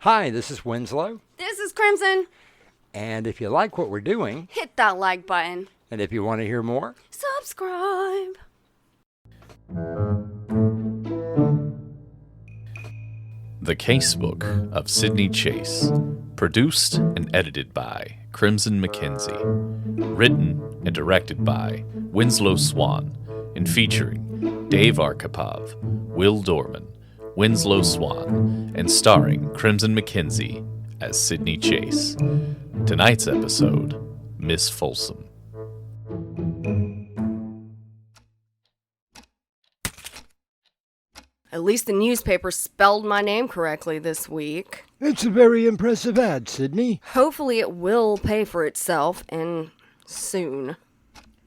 Hi, this is Winslow. This is Crimson. And if you like what we're doing, Hit that like button. and if you want to hear more, Subscribe. The Casebook of Sydney Chase. Produced and edited by Crimson McKenzie. Written and directed by Winslow Swan. And featuring Dave Arkipov, Will Dorman, Winslow Swan, and starring Crimson McKenzie as Sydney Chase. Tonight's episode, Miss Folsum. At least the newspaper spelled my name correctly this week. it's a very impressive ad, Sydney. Hopefully it will pay for itself, and soon.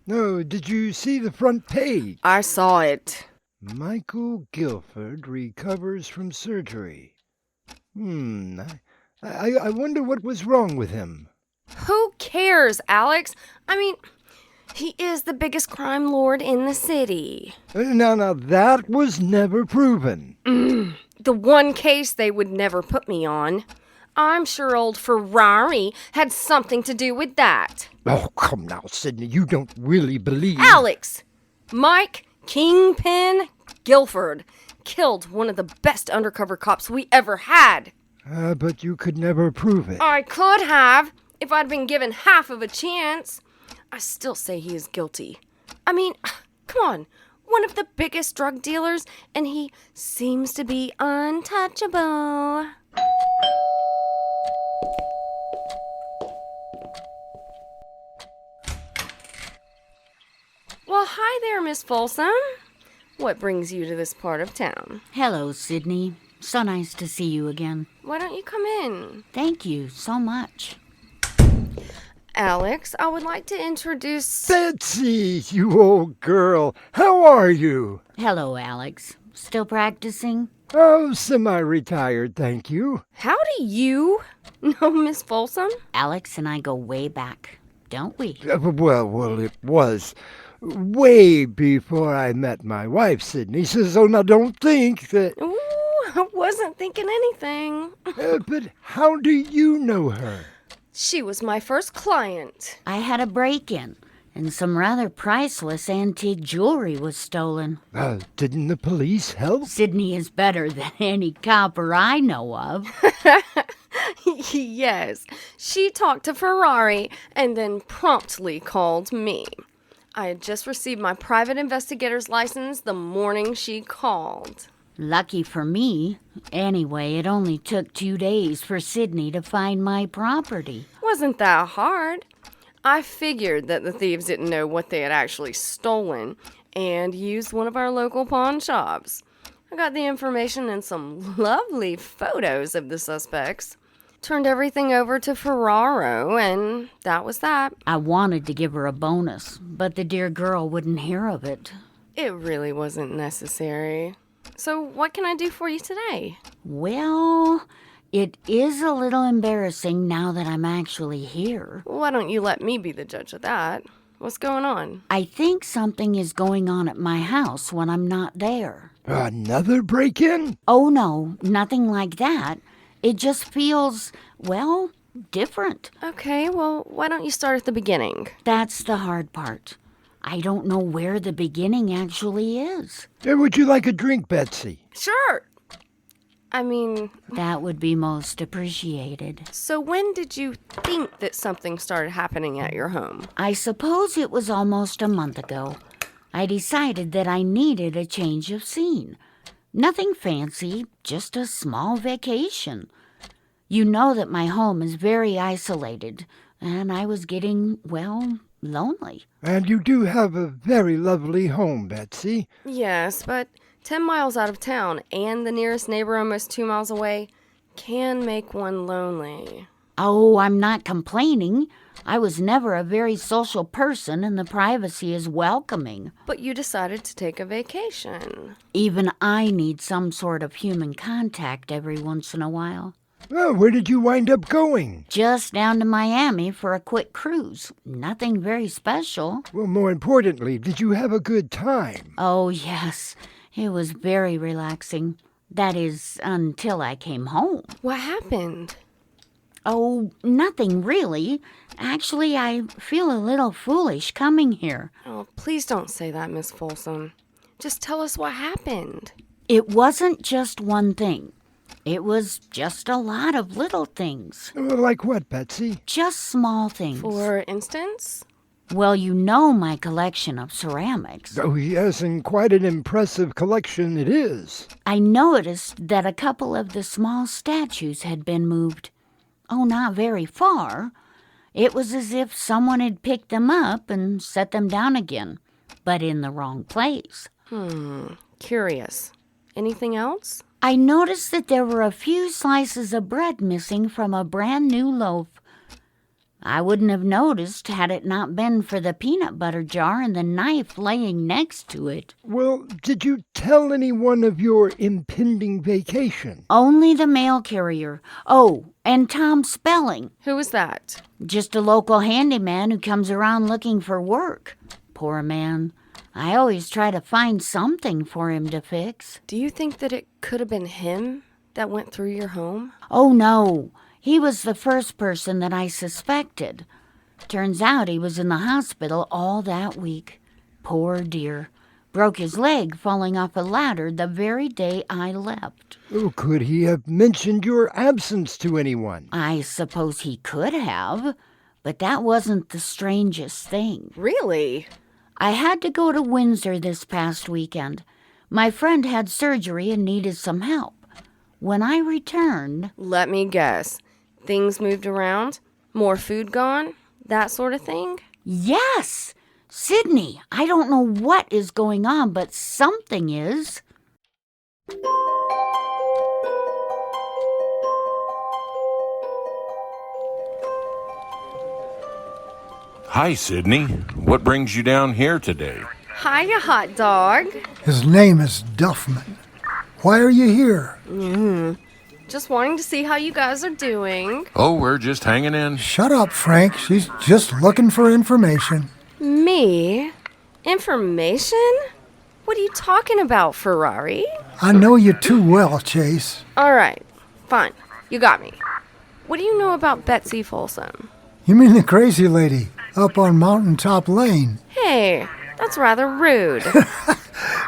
No, did you see the front page? I saw it. Michael Guilford recovers from surgery. I wonder what was wrong with him. Who cares, Alex? I mean, he is the biggest crime lord in the city. Now, that was never proven. The one case they would never put me on. I'm sure old Ferrari had something to do with that. Oh, come now, Sydney, you don't really believe... Alex! Mike Kingpin Guilford killed one of the best undercover cops we ever had. But you could never prove it. I could have, if I'd been given half of a chance. I still say he is guilty. I mean, come on. One of the biggest drug dealers, and he seems to be untouchable. Well, hi there, Miss Folsum. What brings you to this part of town? Hello, Sydney. So nice to see you again. Why don't you come in? Thank you so much. Alex, I would like to introduce... Betsy, you old girl, how are you? Hello, Alex. Still practicing? Oh, semi-retired, thank you. How do you know Miss Folsum? Alex and I go way back, don't we? Well, it was way before I met my wife, Sydney, so now don't think that... Ooh, I wasn't thinking anything. But how do you know her? She was my first client. I had a break-in, and some rather priceless antique jewelry was stolen. Didn't the police help? Sydney is better than any copper I know of. Yes, she talked to Ferrari and then promptly called me. I had just received my private investigator's license the morning she called. Lucky for me. Anyway, it only took 2 days for Sydney to find my property. Wasn't that hard? I figured that the thieves didn't know what they had actually stolen and used one of our local pawn shops. I got the information and some lovely photos of the suspects. Turned everything over to Ferraro, and that was that. I wanted to give her a bonus, but the dear girl wouldn't hear of it. It really wasn't necessary. So what can I do for you today? Well, it is a little embarrassing now that I'm actually here. Why don't you let me be the judge of that? What's going on? I think something is going on at my house when I'm not there. Another break-in? Oh, no, nothing like that. It just feels, well, different. Okay, well, why don't you start at the beginning? That's the hard part. I don't know where the beginning actually is. Would you like a drink, Betsy? Sure. I mean... That would be most appreciated. So when did you think that something started happening at your home? I suppose it was almost a month ago. I decided that I needed a change of scene. Nothing fancy, just a small vacation. You know that my home is very isolated, and I was getting, well, lonely. And you do have a very lovely home, Betsy. Yes, but 10 miles out of town and the nearest neighbor almost 2 miles away can make one lonely. Oh, I'm not complaining. I was never a very social person, and the privacy is welcoming. But you decided to take a vacation. Even I need some sort of human contact every once in a while. Well, where did you wind up going? Just down to Miami for a quick cruise. Nothing very special. Well, more importantly, did you have a good time? Oh, yes. It was very relaxing. That is, until I came home. What happened? Oh, nothing really. Actually, I feel a little foolish coming here. Oh, please don't say that, Miss Folsum. Just tell us what happened. It wasn't just one thing. It was just a lot of little things. Like what, Betsy? Just small things. For instance? Well, you know my collection of ceramics. Oh, yes, and quite an impressive collection it is. I noticed that a couple of the small statues had been moved. Oh, not very far. It was as if someone had picked them up and set them down again, but in the wrong place. Curious. Anything else? I noticed that there were a few slices of bread missing from a brand new loaf. I wouldn't have noticed had it not been for the peanut butter jar and the knife laying next to it. Well, did you tell anyone of your impending vacation? Only the mail carrier. Oh, and Tom Spelling. Who was that? Just a local handyman who comes around looking for work. Poor man. I always try to find something for him to fix. Do you think that it could have been him that went through your home? Oh, no. He was the first person that I suspected. Turns out he was in the hospital all that week. Poor dear. Broke his leg falling off a ladder the very day I left. Oh, could he have mentioned your absence to anyone? I suppose he could have, but that wasn't the strangest thing. Really? I had to go to Windsor this past weekend. My friend had surgery and needed some help. When I returned... Let me guess. Things moved around? More food gone? That sort of thing? Yes! Sydney, I don't know what is going on, but something is. Hi, Sydney. What brings you down here today? Hiya, hot dog. His name is Duffman. Why are you here? Just wanting to see how you guys are doing. Oh, we're just hanging in. Shut up, Frank. She's just looking for information. Me? Information? What are you talking about, Ferrari? I know you too well, Chase. All right, fine. You got me. What do you know about Betsy Folsum? You mean the crazy lady up on Mountaintop Lane? Hey, that's rather rude.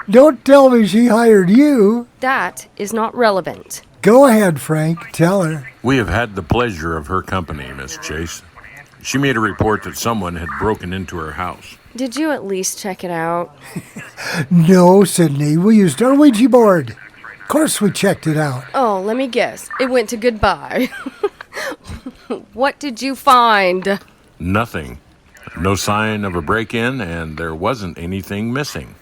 Don't tell me she hired you. That is not relevant. Go ahead, Frank. Tell her. We have had the pleasure of her company, Miss Chase. She made a report that someone had broken into her house. Did you at least check it out? No, Sydney. We used our Ouija board. Of course we checked it out. Oh, let me guess. It went to goodbye. What did you find? Nothing. No sign of a break-in, and there wasn't anything missing.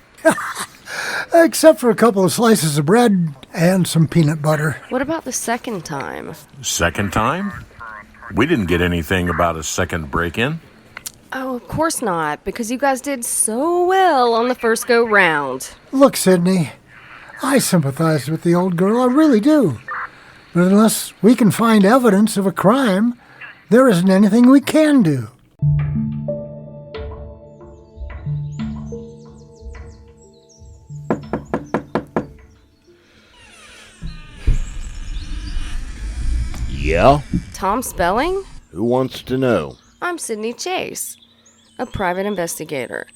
Except for a couple of slices of bread and some peanut butter. What about the second time? Second time? We didn't get anything about a second break-in. Oh, of course not, because you guys did so well on the first go-round. Look, Sydney, I sympathize with the old girl, I really do. But unless we can find evidence of a crime, there isn't anything we can do. Yeah? Tom Spelling? Who wants to know? I'm Sydney Chase, a private investigator.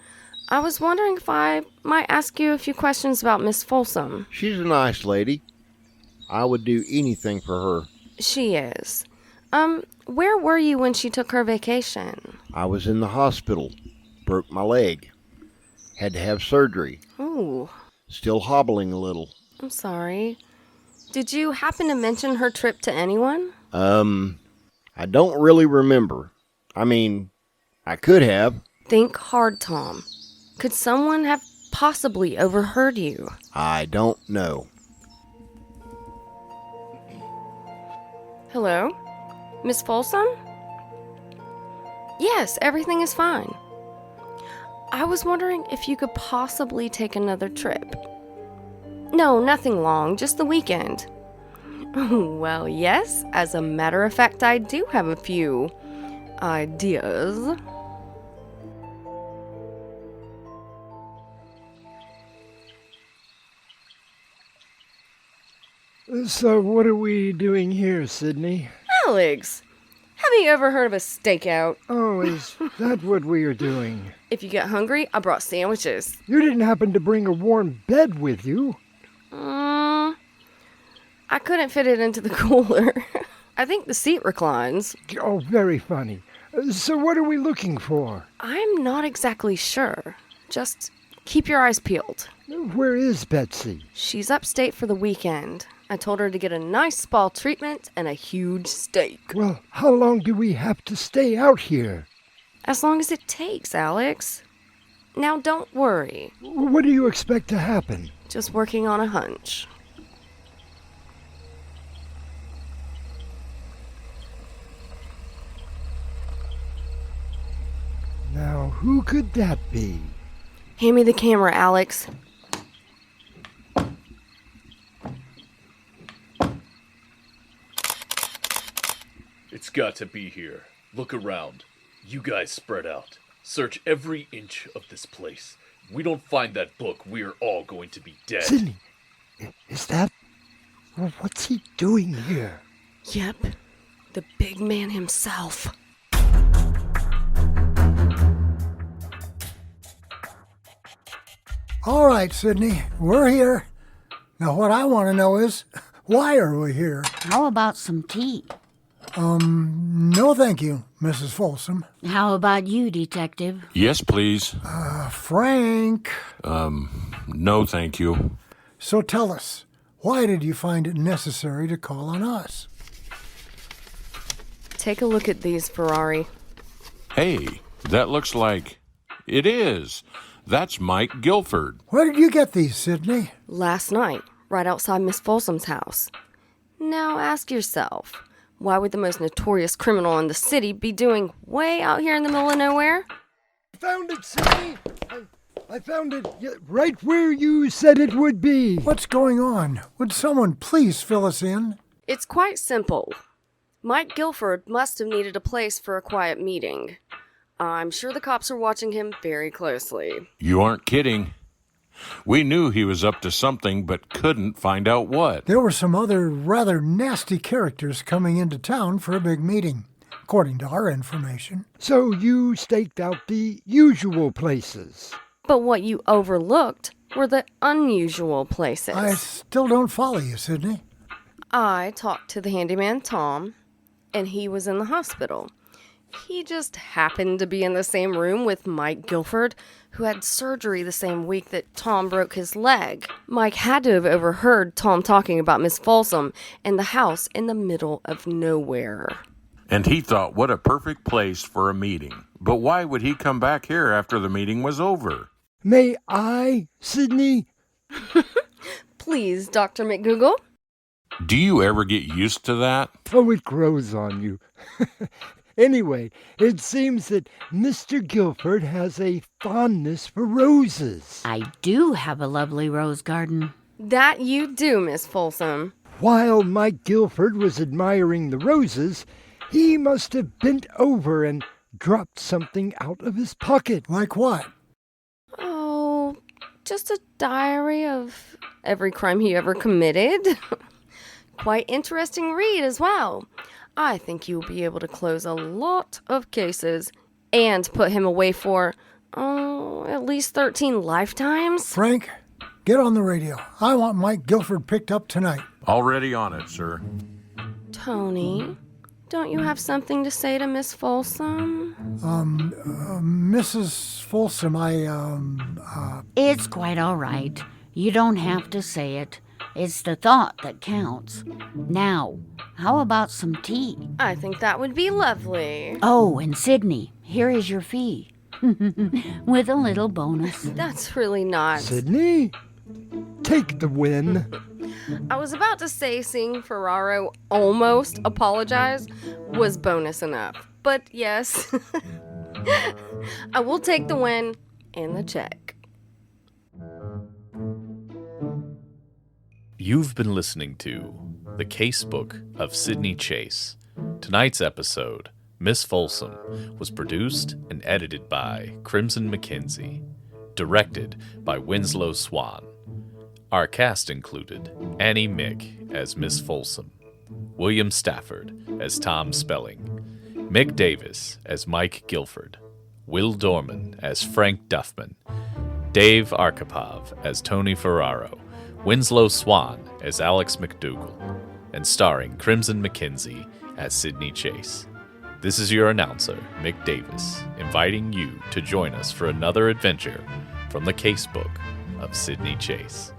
I was wondering if I might ask you a few questions about Miss Folsum. She's a nice lady. I would do anything for her. She is. Where were you when she took her vacation? I was in the hospital. Broke my leg. Had to have surgery. Ooh, Still hobbling a little. I'm sorry. Did you happen to mention her trip to anyone? I don't really remember. I mean, I could have. Think hard, Tom. Could someone have possibly overheard you? I don't know. Hello? Miss Folsum? Yes, everything is fine. I was wondering if you could possibly take another trip. No, nothing long, just the weekend. Well, yes, as a matter of fact, I do have a few ideas. So what are we doing here, Sydney? Alex, have you ever heard of a stakeout? Oh, is that what we are doing? If you get hungry, I brought sandwiches. You didn't happen to bring a warm bed with you? I couldn't fit it into the cooler. I think the seat reclines. Oh, very funny. So what are we looking for? I'm not exactly sure. Just keep your eyes peeled. Where is Betsy? She's upstate for the weekend. I told her to get a nice spa treatment and a huge steak. Well, how long do we have to stay out here? As long as it takes, Alex. Now don't worry. What do you expect to happen? Just working on a hunch. Now, who could that be? Hand me the camera, Alex. It's got to be here. Look around. You guys spread out. Search every inch of this place. If we don't find that book, we are all going to be dead. Sydney, is that... Well, what's he doing here? Yep, the big man himself. All right, Sydney, we're here. Now, what I want to know is, why are we here? How about some tea? No, thank you, Mrs. Folsum. How about you, Detective? Yes, please. Frank. No, thank you. So tell us, why did you find it necessary to call on us? Take a look at these, Ferrari. Hey, that looks like... It is. That's Mike Guilford. Where did you get these, Sydney? Last night, right outside Miss Folsum's house. Now ask yourself, why would the most notorious criminal in the city be doing way out here in the middle of nowhere? Found it, Sydney! I found it right where you said it would be. What's going on? Would someone please fill us in? It's quite simple. Mike Guilford must have needed a place for a quiet meeting. I'm sure the cops are watching him very closely. You aren't kidding. We knew he was up to something, but couldn't find out what. There were some other rather nasty characters coming into town for a big meeting, according to our information. So you staked out the usual places. But what you overlooked were the unusual places. I still don't follow you, Sydney. I talked to the handyman, Tom, and he was in the hospital. He just happened to be in the same room with Mike Guilford, who had surgery the same week that Tom broke his leg. Mike had to have overheard Tom talking about Miss Folsum and the house in the middle of nowhere. And he thought, what a perfect place for a meeting. But why would he come back here after the meeting was over? May I, Sydney? Please, Dr. McGoogle. Do you ever get used to that? Oh, it grows on you. Anyway, it seems that Mr. Guilford has a fondness for roses. I do have a lovely rose garden. That you do, Miss Folsum. While Mike Guilford was admiring the roses, he must have bent over and dropped something out of his pocket. Like what? Oh, just a diary of every crime he ever committed. Quite interesting read as well. I think you'll be able to close a lot of cases and put him away for, at least 13 lifetimes. Frank, get on the radio. I want Mike Guilford picked up tonight. Already on it, sir. Tony, don't you have something to say to Miss Folsum? Mrs. Folsum, It's quite all right. You don't have to say it. It's the thought that counts. Now, how about some tea? I think that would be lovely. Oh, and Sydney, here is your fee. With a little bonus. That's really not. Sydney, take the win. I was about to say seeing Ferraro almost apologize was bonus enough. But yes, I will take the win and the check. You've been listening to The Casebook of Sydney Chase. Tonight's episode, Miss Folsum, was produced and edited by Crimson McKenzie. Directed by Winslow Swan. Our cast included Annie Mick as Miss Folsum, William Stafford as Tom Spelling, Mick Davis as Mike Guilford, Will Dorman as Frank Duffman, Dave Arkipov as Tony Ferraro, Winslow Swan as Alex McDougall, and starring Crimson McKenzie as Sydney Chase. This is your announcer, Mick Davis, inviting you to join us for another adventure from the Casebook of Sydney Chase.